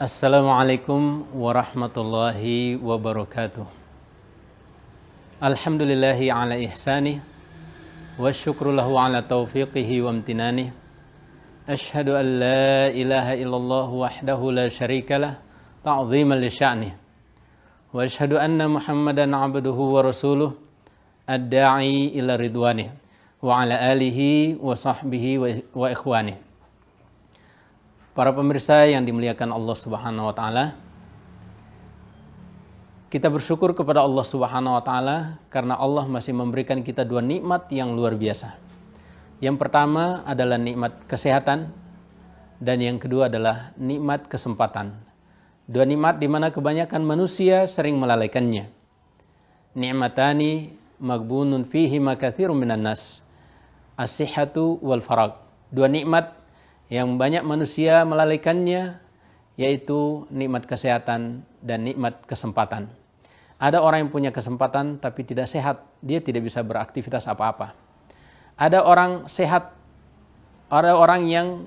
Assalamualaikum warahmatullahi wabarakatuh. Alhamdulillahi ala ihsanih wa syukru lahu ala taufiqihi wa amtinanih. Ashhadu an la ilaha illallah wahdahu la syarikalah ta'ziman li sya'nih. Wa ashhadu anna Muhammadan abduhu wa rasuluh ad-da'i ila ridwanih wa ala alihi wa sahbihi wa ikhwanih. Para pemirsa yang dimuliakan Allah Subhanahu wa taala, kita bersyukur kepada Allah Subhanahu wa taala karena Allah masih memberikan kita dua nikmat yang luar biasa. Yang pertama adalah nikmat kesehatan dan yang kedua adalah nikmat kesempatan. Dua nikmat di mana kebanyakan manusia sering melalaikannya. Ni'matani maghbunun fihi makatsirun minan nas. As-sihhatu wal faragh. Dua nikmat yang banyak manusia melalaikannya, yaitu nikmat kesehatan dan nikmat kesempatan. Ada orang yang punya kesempatan tapi tidak sehat, dia tidak bisa beraktivitas apa-apa. Ada orang sehat, ada orang yang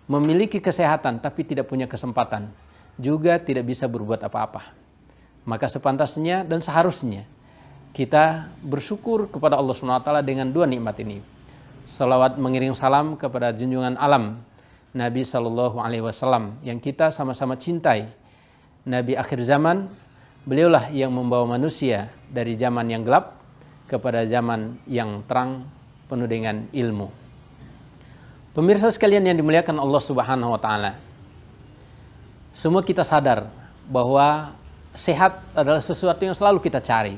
memiliki kesehatan tapi tidak punya kesempatan, juga tidak bisa berbuat apa-apa. Maka sepantasnya dan seharusnya kita bersyukur kepada Allah SWT dengan dua nikmat ini. Salawat mengiring salam kepada junjungan alam Nabi SAW yang kita sama-sama cintai. Nabi akhir zaman, beliaulah yang membawa manusia dari zaman yang gelap kepada zaman yang terang penuh dengan ilmu. Pemirsa sekalian yang dimuliakan Allah Subhanahu wa taala, semua kita sadar bahwa sehat adalah sesuatu yang selalu kita cari.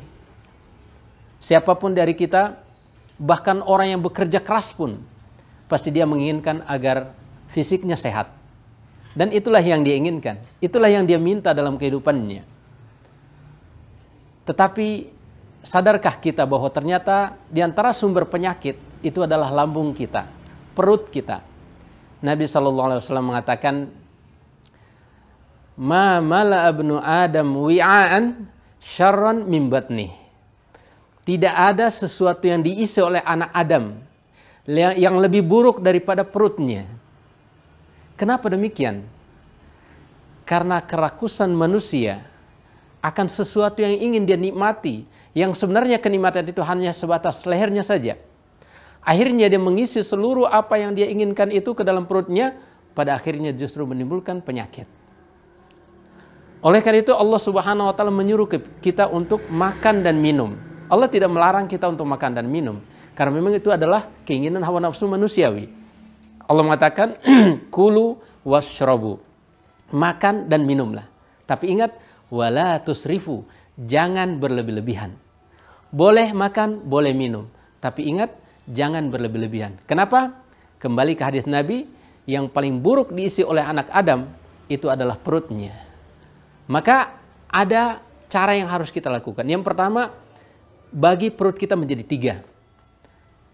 Siapapun dari kita, bahkan orang yang bekerja keras pun, pasti dia menginginkan agar fisiknya sehat. Dan itulah yang dia inginkan. Itulah yang dia minta dalam kehidupannya. Tetapi, sadarkah kita bahwa ternyata di antara sumber penyakit itu adalah lambung kita, perut kita. Nabi SAW mengatakan, Ma mala abnu Adam wi'aan syarran min batnih. Tidak ada sesuatu yang diisi oleh anak Adam yang lebih buruk daripada perutnya. Kenapa demikian? Karena kerakusan manusia akan sesuatu yang ingin dia nikmati, yang sebenarnya kenikmatan itu hanya sebatas lehernya saja. Akhirnya dia mengisi seluruh apa yang dia inginkan itu ke dalam perutnya, pada akhirnya justru menimbulkan penyakit. Oleh karena itu Allah Subhanahu wa taala menyuruh kita untuk makan dan minum. Allah tidak melarang kita untuk makan dan minum, karena memang itu adalah keinginan hawa nafsu manusiawi. Allah mengatakan, kulu washrabu, makan dan minumlah. Tapi ingat, wala tusrifu, jangan berlebih-lebihan. Boleh makan, boleh minum, tapi ingat, jangan berlebih-lebihan. Kenapa? Kembali ke hadis Nabi, yang paling buruk diisi oleh anak Adam, itu adalah perutnya. Maka ada cara yang harus kita lakukan. Yang pertama, bagi perut kita menjadi tiga.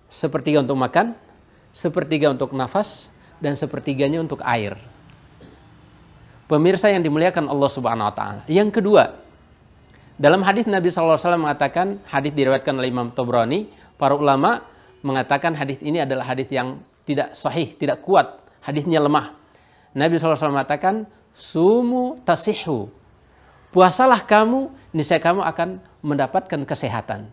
Sepertiga untuk makan, sepertiga untuk nafas, dan sepertiganya untuk air. Pemirsa yang dimuliakan Allah Subhanahu wa taala. Yang kedua, dalam hadis Nabi SAW mengatakan, hadis diriwayatkan oleh Imam Tabrani, para ulama mengatakan hadis ini adalah hadis yang tidak sahih, tidak kuat, hadisnya lemah. Nabi SAW mengatakan, sumu tasihhu, puasalah kamu, niscaya kamu akan mendapatkan kesehatan.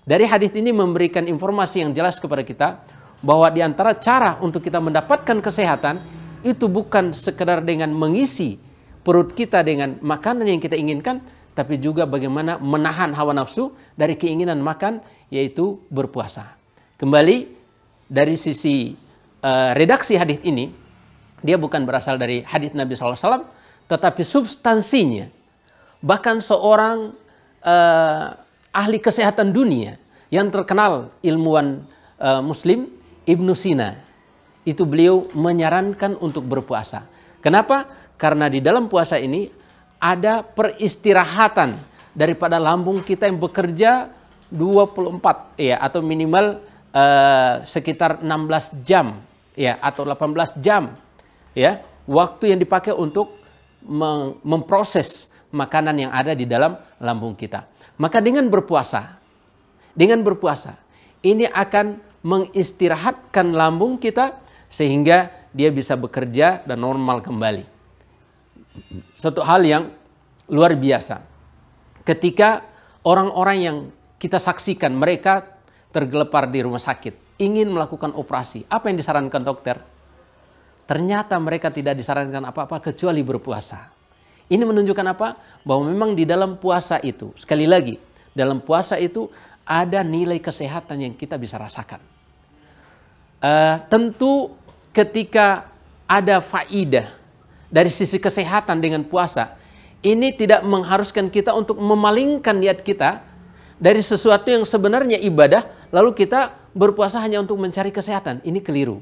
Dari hadis ini memberikan informasi yang jelas kepada kita bahwa di antara cara untuk kita mendapatkan kesehatan itu bukan sekedar dengan mengisi perut kita dengan makanan yang kita inginkan, tapi juga bagaimana menahan hawa nafsu dari keinginan makan, yaitu berpuasa. Kembali dari sisi redaksi hadis ini, dia bukan berasal dari hadis Nabi SAW, tetapi substansinya. Bahkan seorang ahli kesehatan dunia yang terkenal ilmuwan muslim, Ibnu Sina, itu beliau menyarankan untuk berpuasa. Kenapa? Karena di dalam puasa ini ada peristirahatan daripada lambung kita yang bekerja 24 ya, atau minimal sekitar 16 jam ya, atau 18 jam ya, waktu yang dipakai untuk memproses makanan yang ada di dalam lambung kita. Maka dengan berpuasa ini akan mengistirahatkan lambung kita sehingga dia bisa bekerja dan normal kembali. Satu hal yang luar biasa. Ketika orang-orang yang kita saksikan mereka tergelepar di rumah sakit, ingin melakukan operasi, apa yang disarankan dokter? Ternyata mereka tidak disarankan apa-apa kecuali berpuasa. Ini menunjukkan apa? Bahwa memang di dalam puasa itu, sekali lagi, dalam puasa itu ada nilai kesehatan yang kita bisa rasakan. Tentu ketika ada faidah dari sisi kesehatan dengan puasa, ini tidak mengharuskan kita untuk memalingkan niat kita dari sesuatu yang sebenarnya ibadah, lalu kita berpuasa hanya untuk mencari kesehatan. Ini keliru.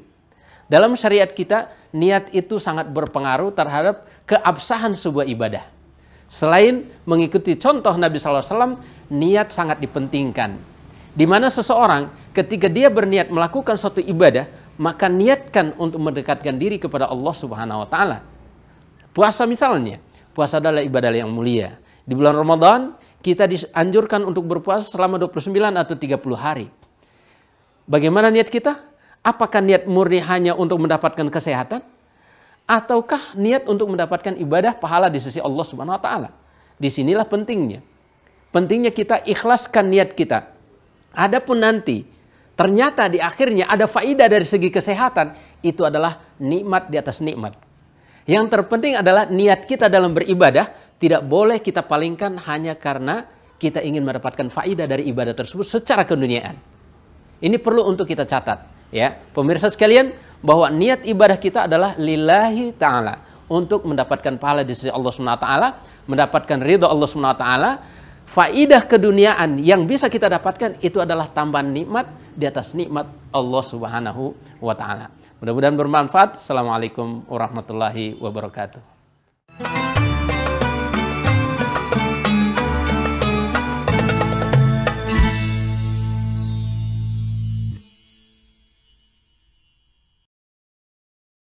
Dalam syariat kita, niat itu sangat berpengaruh terhadap keabsahan sebuah ibadah. Selain mengikuti contoh Nabi SAW, niat sangat dipentingkan. Di mana seseorang ketika dia berniat melakukan suatu ibadah, maka niatkan untuk mendekatkan diri kepada Allah Subhanahu wa Ta'ala. Puasa misalnya, puasa adalah ibadah yang mulia. Di bulan Ramadan, kita dianjurkan untuk berpuasa selama 29 atau 30 hari. Bagaimana niat kita? Apakah niat murni hanya untuk mendapatkan kesehatan? Ataukah niat untuk mendapatkan ibadah pahala di sisi Allah Subhanahu wa Ta'ala? Disinilah pentingnya. Pentingnya kita ikhlaskan niat kita. Adapun nanti, ternyata di akhirnya ada faedah dari segi kesehatan, itu adalah nikmat di atas nikmat. Yang terpenting adalah niat kita dalam beribadah tidak boleh kita palingkan hanya karena kita ingin mendapatkan faedah dari ibadah tersebut secara keduniaan. Ini perlu untuk kita catat, ya, pemirsa sekalian, bahwa niat ibadah kita adalah lillahi ta'ala, untuk mendapatkan pahala di sisi Allah SWT, mendapatkan ridha Allah SWT. Faedah keduniaan yang bisa kita dapatkan itu adalah tambahan nikmat di atas nikmat Allah Subhanahu wa Ta'ala. Mudah-mudahan bermanfaat. Assalamualaikum warahmatullahi wabarakatuh.